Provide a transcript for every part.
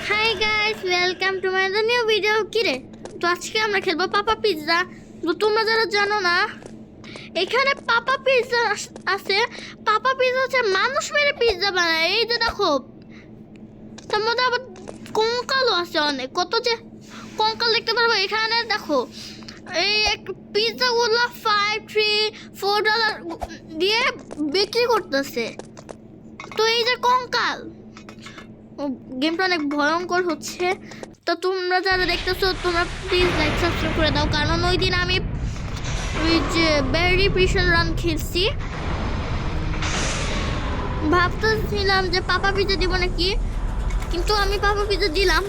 Hi guys, welcome to my new video. কিরে, তো আজকে আমরা খেলবো পাপা পিৎজা। তো তোমরা যারা জানো না, এখানে পাপা পিৎজা আছে। পাপা পিৎজা হচ্ছে মানুষ মেরে পিৎজা বানায়। এই যে দেখো, তার মধ্যে আবার কঙ্কালও আছে অনেক, কত যে কঙ্কাল দেখতে পারবো এখানে। দেখো এই এক পিৎজাগুলো $5-3-4 দিয়ে বিক্রি করতেছে। তো এই যে কঙ্কাল, গেমটা অনেক ভয়ঙ্কর হচ্ছে। তো তোমরা যারা দেখতেছো তোমরা প্লিজ লাইক সাবস্ক্রাইব করে দাও, কারণ ওই দিন আমি ওই যে বেরি প্রিশন রান খেলছি, ভাবতেছিলাম যে পাপা পিৎজা দিব নাকি, কিন্তু আমি পাপা পিৎজা দিলাম।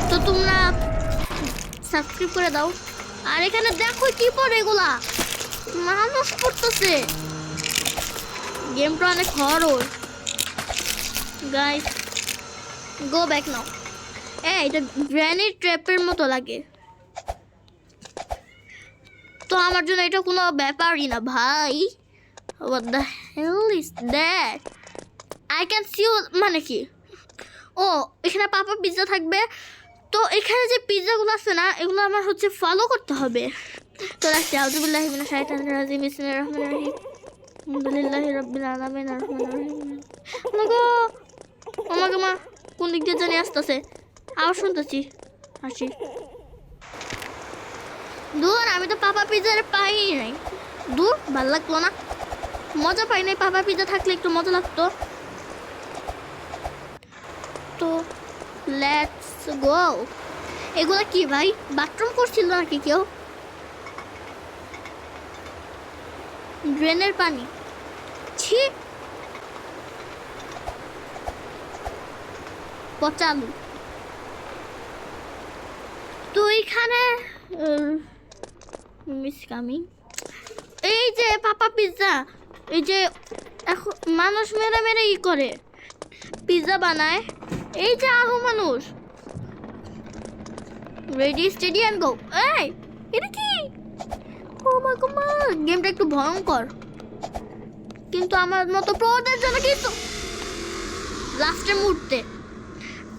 তো তোমরা সাবস্ক্রাইব করে দাও। আর এখানে দেখো কি পড়ে, এগুলা মানুষ পড়তেছে। গেমটা অনেক হরর গাইস, গো ব্যাক নাও। এটা গ্র্যানি ট্র্যাপের মতো লাগে, তো আমার জন্য এটা কোনো ব্যাপারই না ভাই। What the hell is that? I can see you মানে কি? ও, এখানে পাপা পিৎজা থাকবে। তো এখানে যে পিৎজাগুলো আছে না, এগুলো আমার হচ্ছে ফলো করতে হবে। তো রাখছি, আউযুবিল্লাহি মিনাশ শাইতানির রাজিম, বিসমিল্লাহির রহমানির রহিম, আলহামদুলিল্লাহি রাব্বিল আলামিন, আররহমানির রহিম। লাগো আমাকে মা কোন দিক দিয়ে জানি আসতেছে, আবার শুনতেছি হাসি। দূর, আমি তো পাপা পিৎজার পাই নাই। দূর, ভাল লাগলো না, মজা পাই নাই। পাপা পিৎজা থাকলে একটু মজা লাগতো। তো লেটস গো। এগুলা কি ভাই, বাথরুম করছিল নাকি কেউ? ড্রেনের পানি, ছি, পচালু। তো এখানে মিস কামিং, এই যে পাপা পিৎজা, এই যে এখন মানুষ মেরে মেরে ই করে পিৎজা বানায়। এই যে আরো মানুষ, রেডি স্টেডি অ্যান্ড গো। এই এটা কি? ও মা গো মা, গেমটা একটু ভয়ঙ্কর, কিন্তু আমার মতো প্রোদের জন্য কিন্তু লাস্টের মুহূর্তে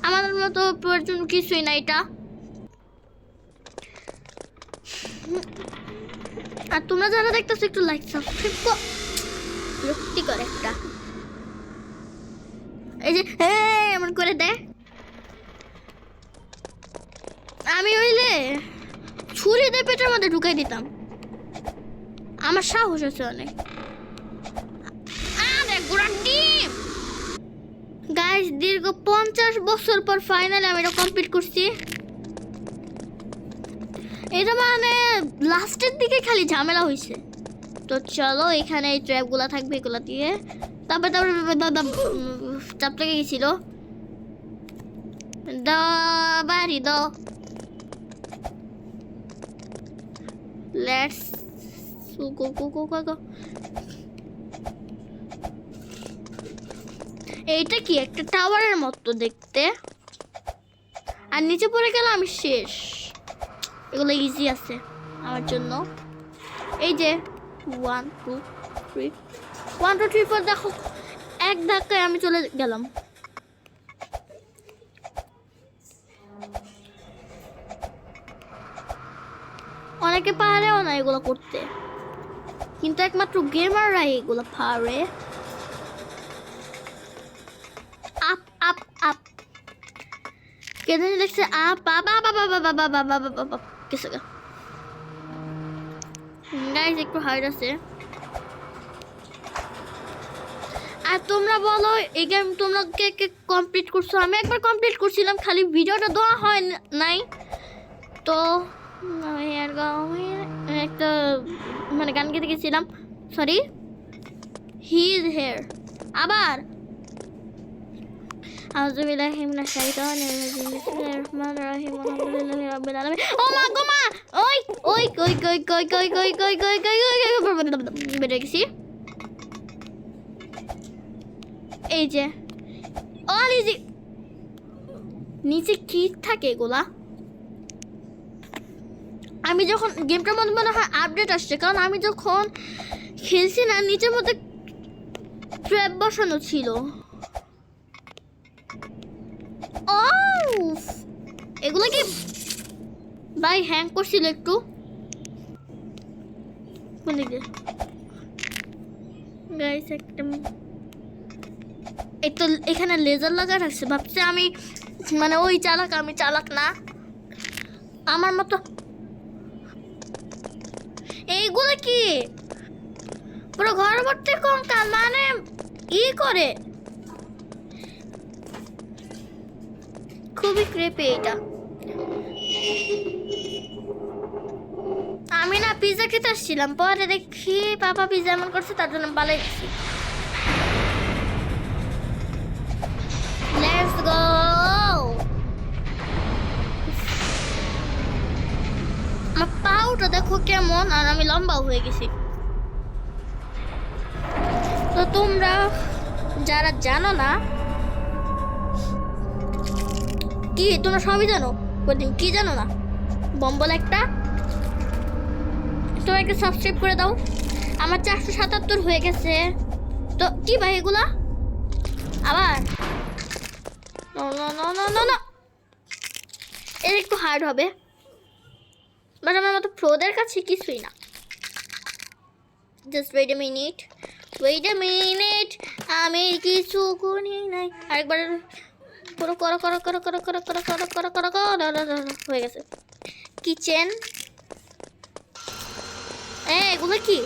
আমাদের মতো প্রোদের জন্য কিছুই না এটা। আর তোমরা যারা দেখতেছো একটু লাইক সাবস্ক্রাইব কর, বিরক্তি করে একটা। এই যে এমন করে দে, আমি হইলে ছুরি দিয়ে পেটের মধ্যে ঢুকাই দিতাম। আমার সাহস আছে অনেক। আরে গোড়ার ডিম গাইস, দীর্ঘ 50 বছর পর ফাইনালি আমি এটা কমপ্লিট করছি। এটা মানে লাস্টের দিকে খালি ঝামেলা হয়েছে। তো চলো, এখানে এই ট্র্যাপগুলো থাকবে, এগুলো দিয়ে তারপরে চাপ লেগে গেছিল। বাড়ি দাও, লেটস গো গো গো গো। এইটা কি, একটা টাওয়ারের মতো দেখতে, আর নিচে পড়ে গেলে আমি শেষ। এগুলো ইজি আছে আমার জন্য। এই যে 1 2 3 4 দেখো, এক ধাক্কায় আমি চলে গেলাম। অনেকে পারেও না এগুলো করতে, কিন্তু একমাত্র গেমাররাই এগুলো পারে। আপ আপ আপ, কে জানি লিখছে আপ বাবা বাবা বাবা বাবা বাবা বাবা কিছু গাইস, একটু হার্ড আছে। আর তোমরা বলো এই গেম তোমরা কে কে কমপ্লিট করছো? আমি একবার কমপ্লিট করছিলাম, খালি ভিডিওটা দেওয়া হয় নাই। তো একটা মানে গান গেতে গেছিলাম, সরি, হি ইজ হেয়ার। আবার আউযুবিল্লাহি মিনাশ শাইতানির রাজিম, বিসমিল্লাহির রহমানির রহিম, আলহামদুলিল্লাহি রাব্বিল আলামিন। ও মা গো মা, ওই ওই কই কই কই কই কই কই কই কই কই বেড়ে গেছি। এই যে অল ইজি, নিচে কি থাকে এগুলা? আমি যখন গেমটার মধ্যে মনে হয় আপডেট আসছে, কারণ আমি যখন খেলছি না, নিচের মধ্যে ট্র্যাপ বসানো ছিল। ও এগুলো কি ভাই হ্যাং করছিল একটু কোন দিকে গাইস একটা এই তো এখানে লেজার লাগা রাখছে ভাবছে আমি মানে ওই চালাক আমি চালাক না আমার মতো এইগুলো কি পুরো ঘর ভর্তি কঙ্কাল মানে ই করে খুবই ক্রেপি এটা আমি না পিৎজা খেতে আসছিলাম পরে দেখি পাপা পিৎজা এমন করছে তার জন্য পালাই দিচ্ছি লেটস গো আমার পাউটা দেখো কেমন আর আমি লম্বাও হয়ে গেছি তো তোমরা যারা জানো না কি তোমরা সবই জানো কি জানো না বম্বল একটা তো একটা সাবস্ক্রাইব করে দাও আমার 477 হয়ে গেছে তো কি ভাই এগুলা আবার no no no no no no এটা একটু হার্ড হবে বাট আমার মতো প্রোদের কাছে কিছুই না জাস্ট ওয়েট আ মিনিট আমি কিছু করি নাই আরেকবার করো করো করো করো করো করো করো করো করো করো করো হয়ে গেছে কিচেন এগুলো কি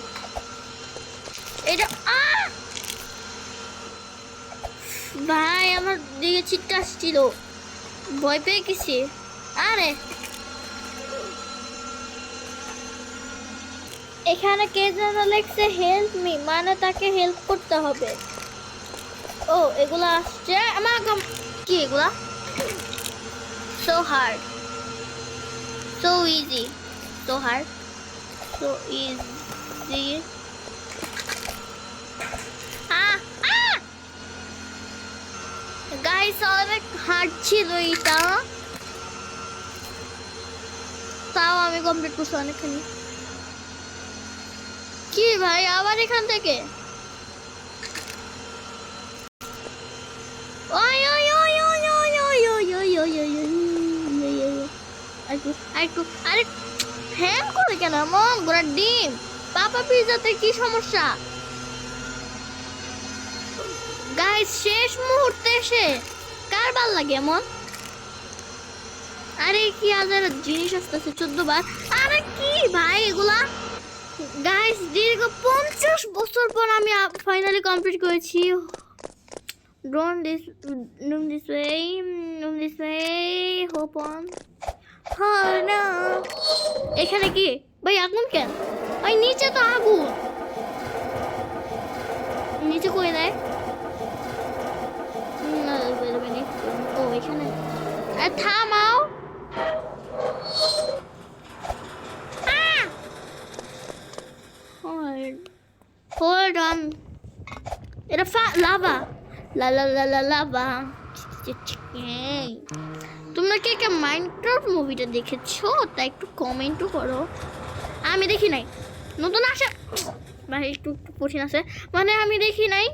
এটা ভাই আমার দিকে ছিটটা আসছিল ভয় পেয়ে গেছি আরে এখানে কে যেন লেখছে হেল্প মি মানে তাকে হেল্প করতে হবে ও এগুলো আসছে আমার কি এগুলা so hard so easy so hard so easy guys অনেক হার্ড ছিল এটা তাও আমি কমপ্লিট করছি অনেকখানি কি ভাই আবার এখান থেকে ওই ওই ওই ওই ওই ওই ওই ওই ওই ওই আরেকটু আরে হ্যাং করে কেন এমন ঘোড়ার ডিম পাপা পিৎজাতে কি সমস্যা গাইস শেষ মুহূর্তে এসে কার ভাল লাগে এমন আরে কি আজার জিনিস আসতেছে 14 বার আরে কি ভাই এগুলা গাইস দীর্ঘ 50 বছর পর আমি ফাইনালি কমপ্লিট করেছি don't this way hope on না এখানে কি ভাই আগুন কেন ভাই নিচে তো আগুন নিচে কই দেয় ও এখানে থামাও Hold on. এটা লাভা লাভা তোমরা কে কে মাইনক্রাফট মুভিটা দেখেছো তা একটু কমেন্টও করো আমি দেখি নাই নতুন আসে ভাই একটু কঠিন আছে মানে আমি দেখি নাই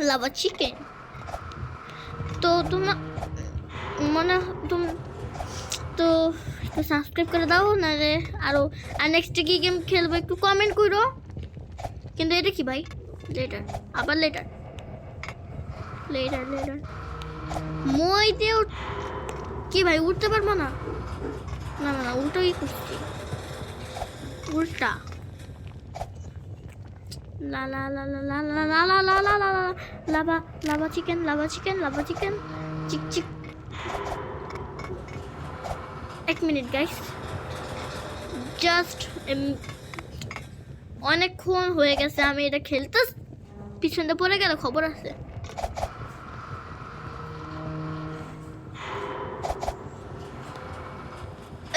লাভা চিকেন তো তোমরা মানে তো সাবস্ক্রাইব করে দাও নাহলে আরো আর নেক্সট কি গেম খেলবো একটু কমেন্ট করো কিন্তু এটা কি ভাই লেটার আবার লেটার মই দিয়ে কি ভাই উঠতে পারবো না না না উল্টোই করছি উল্টা লা লা লা লা লা লা লা লা লা লা লা লাভা লাভা চিকেন চিক চিক এক মিনিট গাইস জাস্ট অনেকক্ষণ হয়ে গেছে আমি এটা খেলতে পিছনে পড়ে গেলে খবর আছে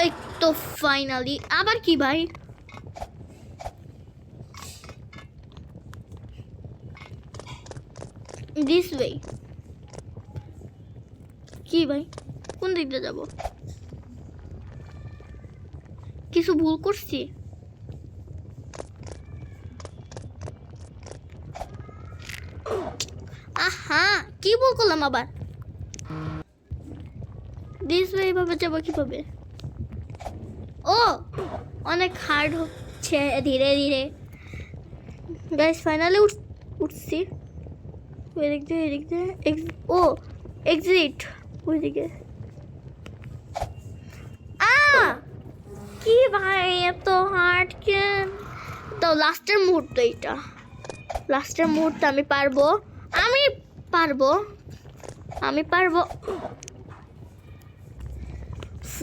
এই তো ফাইনালি আবার কি ভাই দিস ওয়ে কি ভাই কোন দিক দিয়ে যাবো কিছু ভুল করছি আহা কি ভুল করলাম আবার দিস ওয়ে এইভাবে যাবো কিভাবে? ও অনেক হার্ড হচ্ছে ধীরে ধীরে। গাইস ফাইনালি উঠছি। এদিক দিয়ে ও এক্সিট ওইদিকে। কি ভাই এত হার্ড কেন? তো লাস্টের মুহূর্ত এটা, লাস্টের মুহূর্তে আমি পারবো, আমি পারবো, আমি পারবো।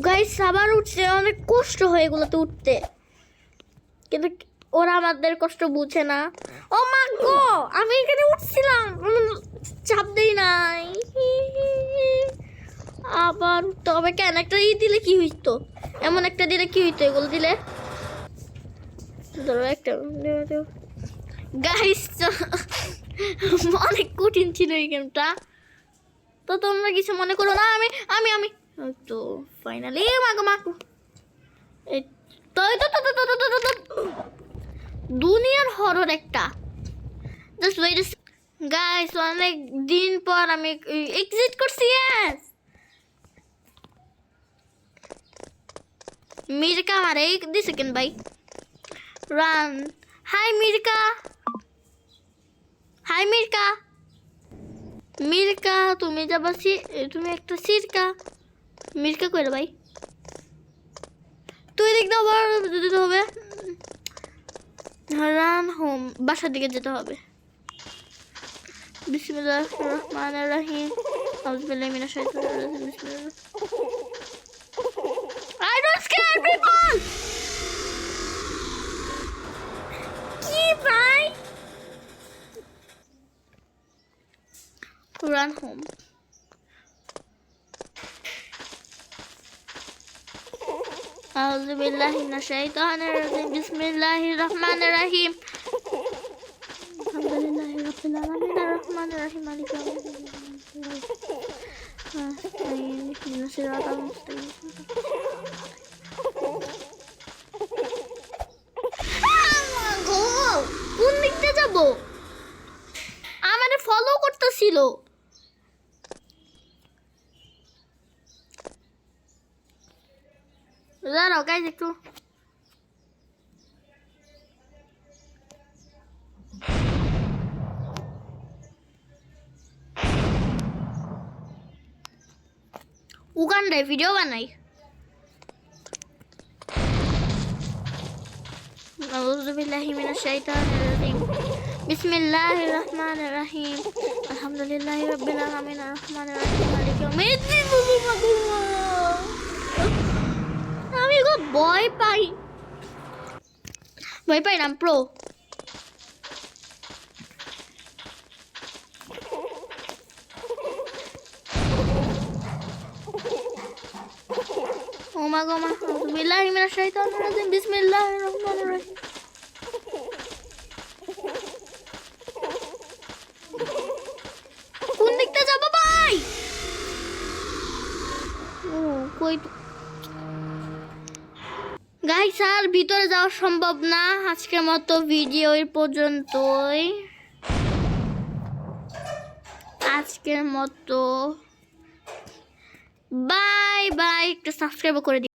গাইস আবার উঠছে, অনেক কষ্ট হয়ে এগুলোতে উঠতে, কিন্তু ওরা আমাদের কষ্ট বুঝে না। ও মা গো, আমি এখানে উঠছিলাম, চাপ দেই নাই। আবার তবে কেন একটা দিলে কি হইতো? এমন একটা দিলে কি হইতো? এগুলো দিলে ধরো একটা। গাইস অনেক কঠিন ছিল এই গেমটা, তো তোমরা কিছু মনে করো না। আমি আমি আমি তো ফাইনালি মাগো দুনিয়ার হরর একটা। জাস্ট ওয়েট গাইস, অনেক দিন পর আমি এক্সিট করছি। ইয়েস মির্কা মারে দিছে কেন ভাই? Run. Hi Mirka, hi Mirka. Mirka তুমি যাবা, তুমি একটা সিরকা। মির্কা কইরা ভাই তুই দেখতে যেতে হবে। রান হোম, বাসার দিকে যেতে হবে। বিসমিল্লাহির রহমানির রহিম। আউযু বিল্লাহি মিনাশ শাইতানির রাজিম। বিসমিল্লাহ। I don't scare people. কি ভাই? Run home. আউযু বিল্লাহি মিনাশ শাইতানির রাজিম। বিসমিল্লাহির রহমানির রহিম। আলহামদুলিল্লাহি রাব্বিল আলামিন আর রহমানির রহিম মালিকি ইয়াউমিদ্দিন। ইহদিনাস সিরাতাল মুস্তাকিম। কোন দিকতে যাব? আমারে ফলো করতেছিল। দাঁড়াও গাইজ একটু। উগান্ডায় ভিডিও বানাই। আউযু বিল্লাহি মিনাশ শাইতানির রাজিম। বিসমিল্লাহির রহমানির রহিম। আলহামদুলিল্লাহি রাব্বিল আলামিন আর রহমানির রহিম মালিকি ইয়াউমিদ্দিন। আমি গো ভয় পাই না প্রো। ও মা গো মা। আউযু বিল্লাহি মিনাশ শাইতানির রাজিম। বিসমিল্লাহির রহমানির রহিম। কোন দিকটা যাব ভাই? ও কই গাইস, আর ভিতরে যাওয়া সম্ভব না। আজকের মতো ভিডিও এই পর্যন্তই। আজকের মতো বাই বাই। একটু সাবস্ক্রাইব করে দিন।